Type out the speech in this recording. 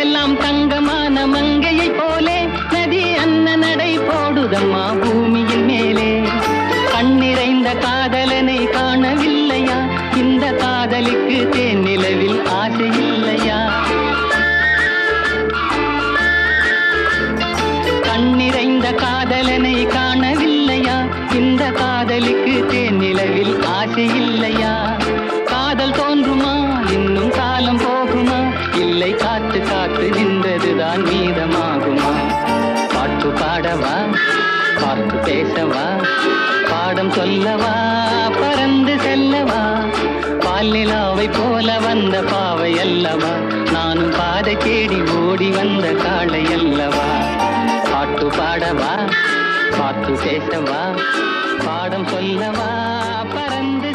எல்லாம் தங்கமான மங்கையை போலே நதி அன்ன நடை போடுதம்மா பூமியின் மேலே. கண்ணிறைந்த காதலனை காணவில்லையா? இந்த காதலுக்கு தேன் நிலவில் ஆசை இல்லையா? கண்ணிறைந்த காதலனை காணவில்லையா? இந்த காதலுக்கு தேன் நிலவில் ஆசை இல்லையா? காதல் தோன்றுமா? இன்னும் காலம் போகுமா? இல்லை, காத்து காத்து நின்றதுதான் மீதமாகுமா? பாட்டு பாடவா? பார்த்து பேசவா? பாடம் சொல்லவா? பறந்து செல்லவா? பால் நிலாவை போல வந்த பாவை அல்லவா? நானும் பாதை தேடி ஓடி வந்த காளை அல்லவா? பாட்டு பாடவா? பார்த்து பேசவா? பாடம் சொல்லவா? பறந்து